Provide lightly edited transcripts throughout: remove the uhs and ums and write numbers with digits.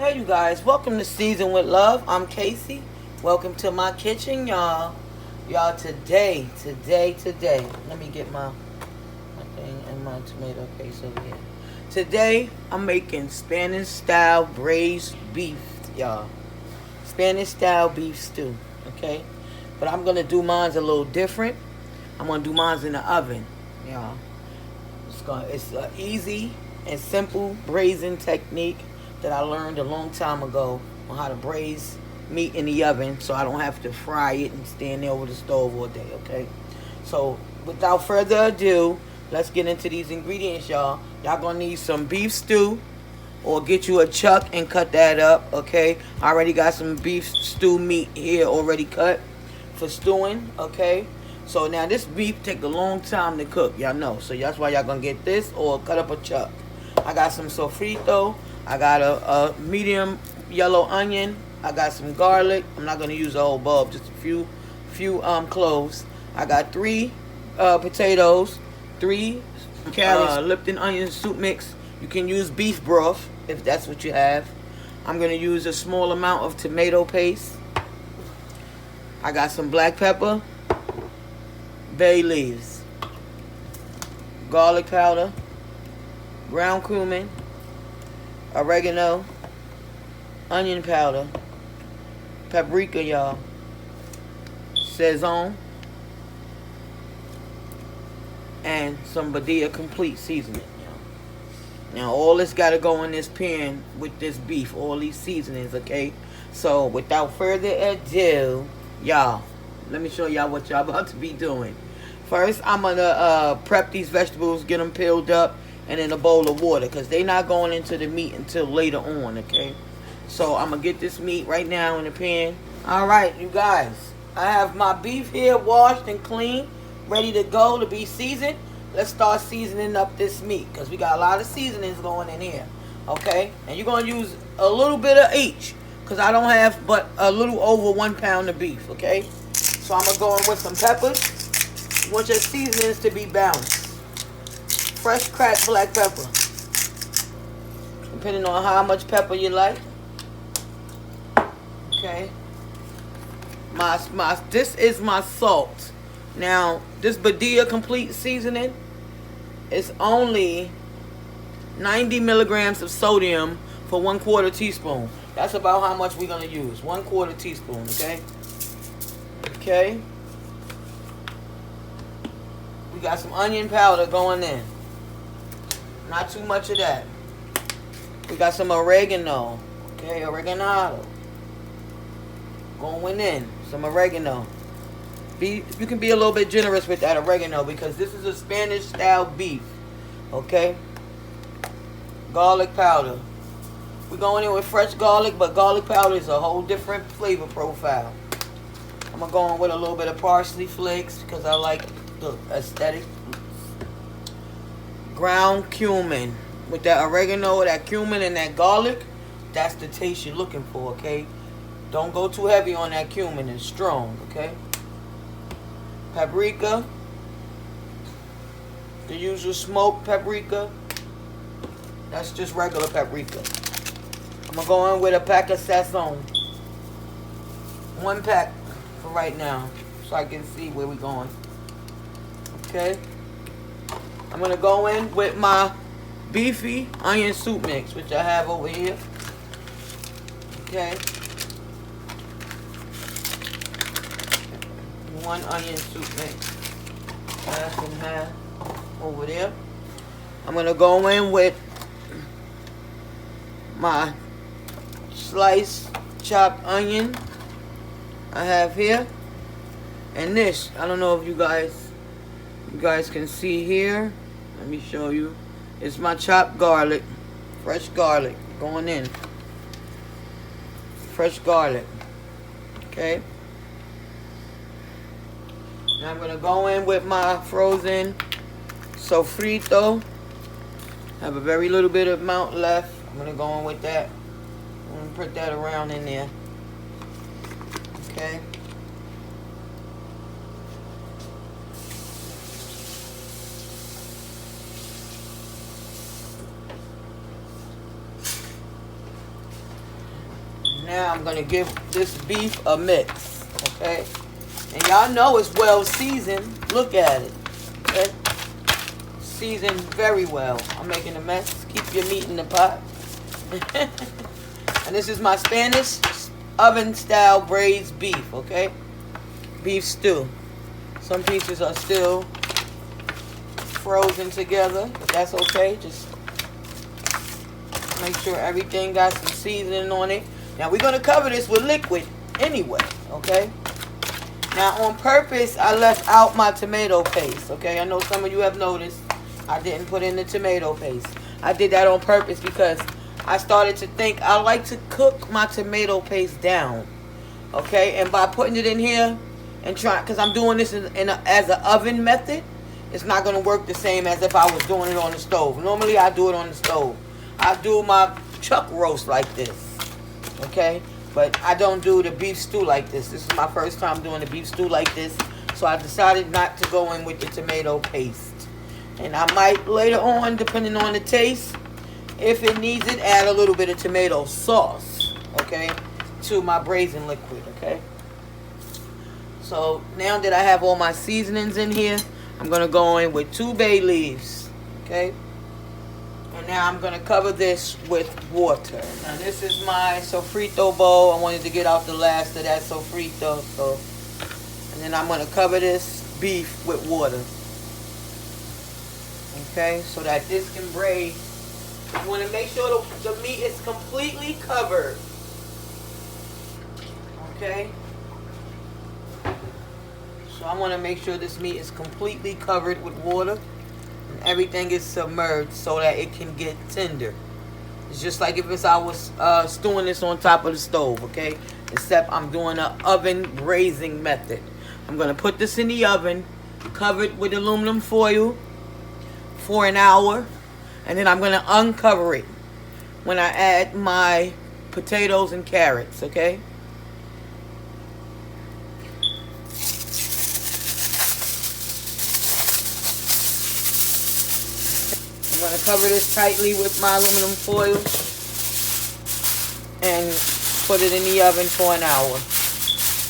Hey you guys, welcome to Season with Love. I'm Casey. Welcome to my kitchen, y'all. Y'all, today. Let me get my thing and my tomato paste over here. Today, I'm making Spanish style braised beef, y'all. Spanish style beef stew, okay? But I'm gonna do mine a little different. I'm gonna do mine in the oven, y'all. It's an easy and simple braising technique that I learned a long time ago on how to braise meat in the oven so I don't have to fry it and stand there over the stove all day, okay? So without further ado, let's get into these ingredients, y'all. Y'all gonna need some beef stew, or get you a chuck and cut that up, okay? I already got some beef stew meat here already cut for stewing, okay? So now this beef take a long time to cook, y'all know. So that's why y'all gonna get this or cut up a chuck. I got some sofrito. I got a medium yellow onion. I got some garlic. I'm not gonna use a whole bulb, just a few cloves. I got 3 potatoes, 3 carrots, Lipton onion soup mix. You can use beef broth if that's what you have. I'm gonna use a small amount of tomato paste. I got some black pepper, bay leaves, garlic powder, ground cumin, oregano, onion powder, paprika, y'all, sazon, and some Badia complete seasoning. Now all this got to go in this pan with this beef, all these seasonings, okay? So without further ado, y'all, let me show y'all what y'all about to be doing. First, I'm going to prep these vegetables, get them peeled up, and in a bowl of water, because they're not going into the meat until later on, okay? So I'm going to get this meat right now in the pan. All right, you guys, I have my beef here washed and clean, ready to go to be seasoned. Let's start seasoning up this meat, because we got a lot of seasonings going in here, okay? And you're going to use a little bit of each, because I don't have but a little over 1 pound of beef, okay? So I'm going to go in with some peppers. You want your seasonings to be balanced. Fresh cracked black pepper, depending on how much pepper you like. Okay. This is my salt. Now, this Badia complete seasoning is only 90 milligrams of sodium for 1/4 teaspoon. That's about how much we're gonna use. 1/4 teaspoon. Okay. Okay. We got some onion powder going in. Not too much of that. We got some oregano. Okay, oregano. Going in. Some oregano. You can be a little bit generous with that oregano, because this is a Spanish style beef. Okay? Garlic powder. We're going in with fresh garlic, but garlic powder is a whole different flavor profile. I'm going to go in with a little bit of parsley flakes, because I like the aesthetic. Ground cumin. With that oregano, that cumin, and that garlic, that's the taste you're looking for, okay? Don't go too heavy on that cumin. It's strong, okay? Paprika. The usual smoked paprika. That's just regular paprika. I'm going to go in with a pack of sazon. 1 pack for right now, so I can see where we're going. Okay? I'm going to go in with my beefy onion soup mix, which I have over here. Okay. 1 onion soup mix. That's in half over there. I'm going to go in with my sliced chopped onion I have here. And this, I don't know if you guys can see here. Let me show you. It's my chopped garlic. Fresh garlic going in. Fresh garlic. Okay. Now I'm going to go in with my frozen sofrito. I have a very little bit of amount left. I'm going to go in with that. I'm going to put that around in there. Okay. Now I'm gonna give this beef a mix, okay? And y'all know it's well seasoned. Look at it, okay? Seasoned very well. I'm making a mess. Keep your meat in the pot. And this is my Spanish oven style braised beef, okay? Beef stew. Some pieces are still frozen together, but that's okay. Just make sure everything got some seasoning on it. Now we're going to cover this with liquid anyway, okay? Now on purpose, I left out my tomato paste, okay? I know some of you have noticed I didn't put in the tomato paste. I did that on purpose because I started to think I like to cook my tomato paste down, okay? And by putting it in here and trying, because I'm doing this as an oven method, it's not going to work the same as if I was doing it on the stove. Normally I do it on the stove. I do my chuck roast like this, okay? But I don't do the beef stew like this. This is my first time doing the beef stew like this, so I decided not to go in with the tomato paste. And I might later on, depending on the taste, if it needs it, add a little bit of tomato sauce, okay, to my braising liquid, okay? So now that I have all my seasonings in here, I'm going to go in with 2 bay leaves, okay? And now I'm going to cover this with water. Now this is my sofrito bowl. I wanted to get out the last of that sofrito, so. And then I'm going to cover this beef with water. Okay, so that this can braise. You want to make sure the meat is completely covered. Okay. So I want to make sure this meat is completely covered with water and everything is submerged so that it can get tender. It's just like if I was stewing this on top of the stove, okay? Except I'm doing an oven braising method. I'm going to put this in the oven, covered with aluminum foil for an hour, and then I'm going to uncover it when I add my potatoes and carrots, okay? I'm going to cover this tightly with my aluminum foil and put it in the oven for an hour.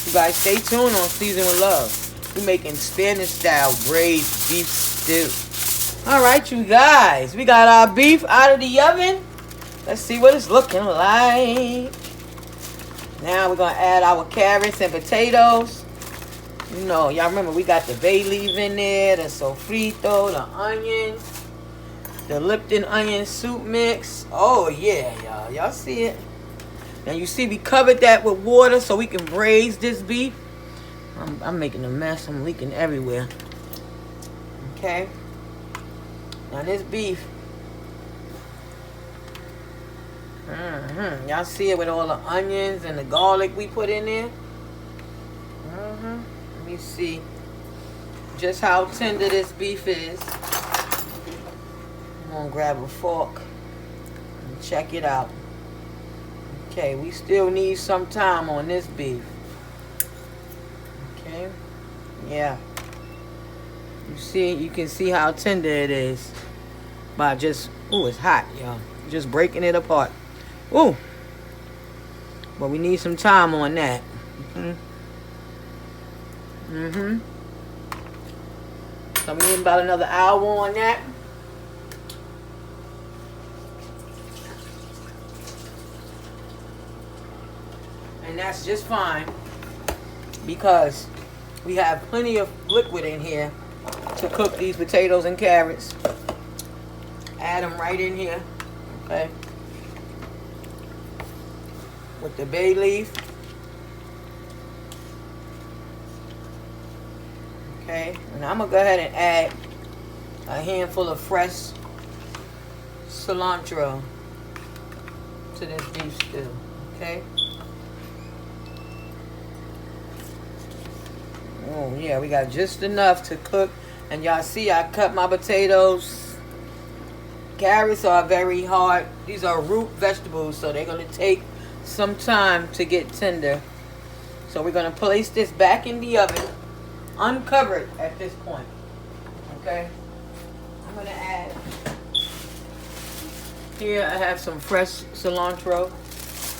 You guys stay tuned on Season with Love. We're making Spanish style braised beef stew. Alright, you guys, we got our beef out of the oven. Let's see what it's looking like. Now we're going to add our carrots and potatoes. You know, y'all remember we got the bay leaf in there, the sofrito, the onions, the Lipton onion soup mix. Oh yeah, y'all. Y'all see it? Now you see we covered that with water so we can braise this beef. I'm making a mess. I'm leaking everywhere. Okay. Now this beef. Y'all see it with all the onions and the garlic we put in there? Let me see just how tender this beef is. I'm gonna grab a fork and check it out. Okay, we still need some time on this beef. Okay, yeah. You can see how tender it is by just, oh, it's hot, y'all. Just breaking it apart. Ooh, but we need some time on that. So we need about another hour on that. And that's just fine because we have plenty of liquid in here to cook these potatoes and carrots. Add them right in here, okay? With the bay leaf. Okay, and I'm gonna go ahead and add a handful of fresh cilantro to this beef stew, okay? Oh yeah, we got just enough to cook. And y'all see I cut my potatoes. Carrots are very hard. These are root vegetables, so they're gonna take some time to get tender. So we're gonna place this back in the oven, uncovered at this point. Okay, I'm gonna add here. I have some fresh cilantro.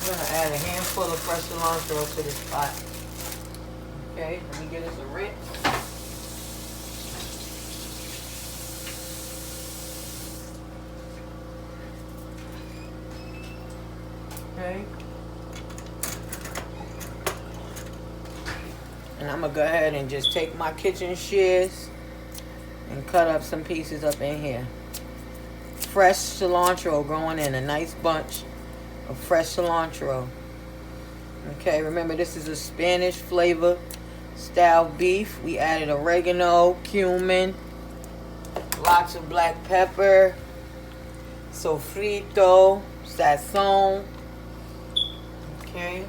I'm gonna add a handful of fresh cilantro to this pot. Okay, let me give this a rinse. Okay. And I'm gonna go ahead and just take my kitchen shears and cut up some pieces up in here. Fresh cilantro going in, a nice bunch of fresh cilantro. Okay, remember this is a Spanish flavor style beef. We added oregano, cumin, lots of black pepper, sofrito, sazon. Okay,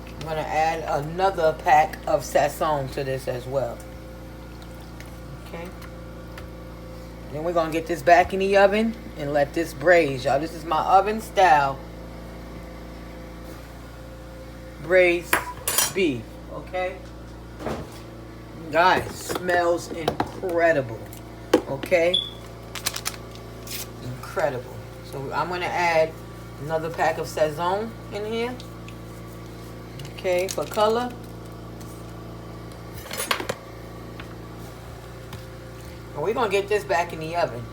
I'm gonna add another pack of sazon to this as well. Okay, then we're gonna get this back in the oven and let this braise, y'all. This is my oven style braised beef. Okay, guys, smells incredible. Okay, incredible. So I'm gonna add another pack of sazon in here. Okay, for color. And we're gonna get this back in the oven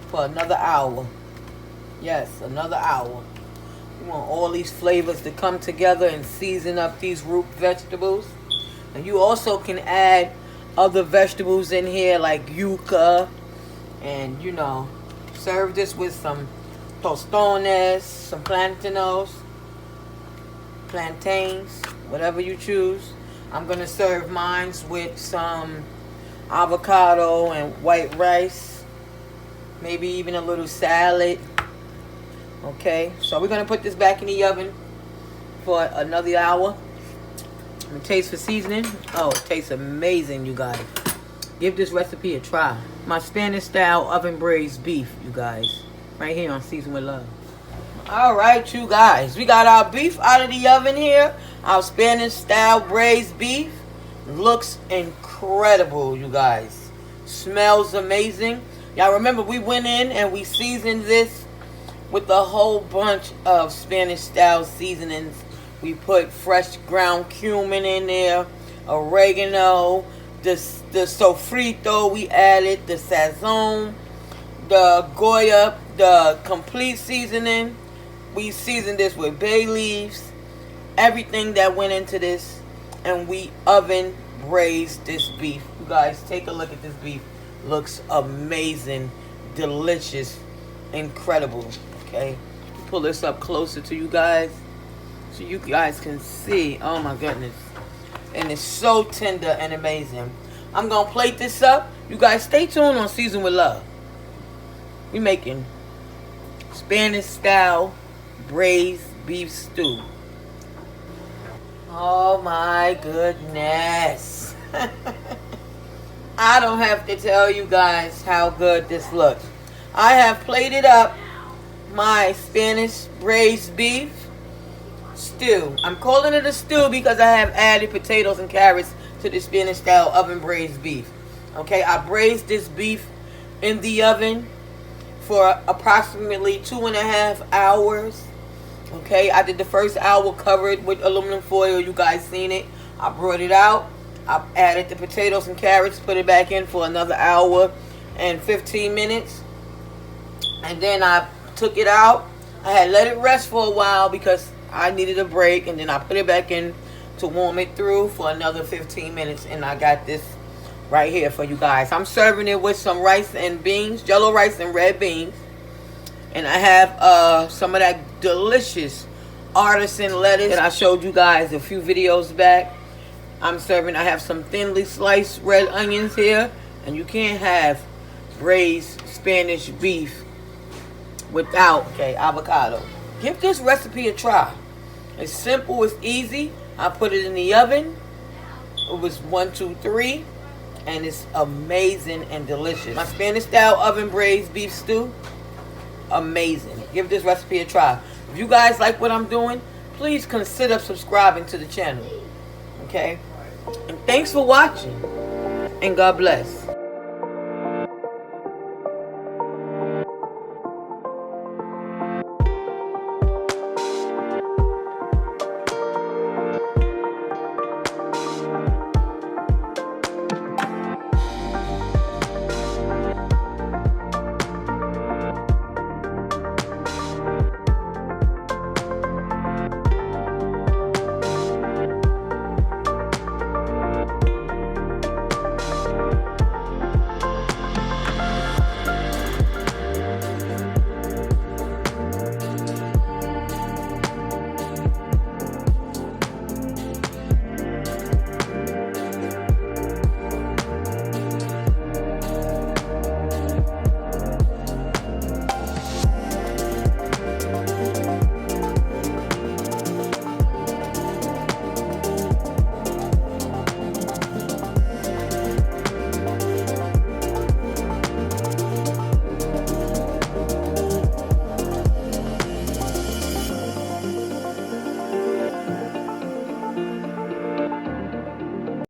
for another hour. Yes, another hour. We want all these flavors to come together and season up these root vegetables. And you also can add other vegetables in here like yuca. And, you know, serve this with some tostones, some plantains, whatever you choose. I'm going to serve mine with some avocado and white rice. Maybe even a little salad. Okay, so we're going to put this back in the oven for another hour. I'm going to taste for seasoning. Oh, it tastes amazing, you guys. Give this recipe a try. My Spanish style oven braised beef, you guys. Right here on Season with Love. Alright, you guys. We got our beef out of the oven here. Our Spanish style braised beef. Looks incredible, you guys. Smells amazing. Y'all remember we went in and we seasoned this with a whole bunch of Spanish style seasonings. We put fresh ground cumin in there, oregano, the sofrito we added, the sazon, the Goya, the complete seasoning. We seasoned this with bay leaves, everything that went into this, and we oven braised this beef. You guys, take a look at this beef. Looks amazing, delicious, incredible. Okay, pull this up closer to you guys so you guys can see. Oh my goodness, and it's so tender and amazing. I'm gonna plate this up. You guys stay tuned on Season with Love. We making Spanish style braised beef stew. Oh my goodness. I don't have to tell you guys how good this looks. I have plated up my Spanish braised beef stew. I'm calling it a stew because I have added potatoes and carrots to the Spanish style oven braised beef. Okay, I braised this beef in the oven for approximately 2.5 hours. Okay, I did the first hour covered with aluminum foil. You guys seen it. I brought it out. I added the potatoes and carrots, put it back in for another hour and 15 minutes. And then I took it out. I had let it rest for a while because I needed a break, and then I put it back in to warm it through for another 15 minutes, and I got this right here for you guys. I'm serving it with some rice and beans, jello rice and red beans, and I have some of that delicious artisan lettuce that I showed you guys a few videos back. I have some thinly sliced red onions here, and you can't have braised Spanish beef without avocado. Give this recipe a try. It's simple, it's easy. I put it in the oven. It was 1, 2, 3, and it's amazing and delicious. My Spanish style oven braised beef stew, amazing. Give this recipe a try. If you guys like what I'm doing, please consider subscribing to the channel. Okay? And thanks for watching. And God bless.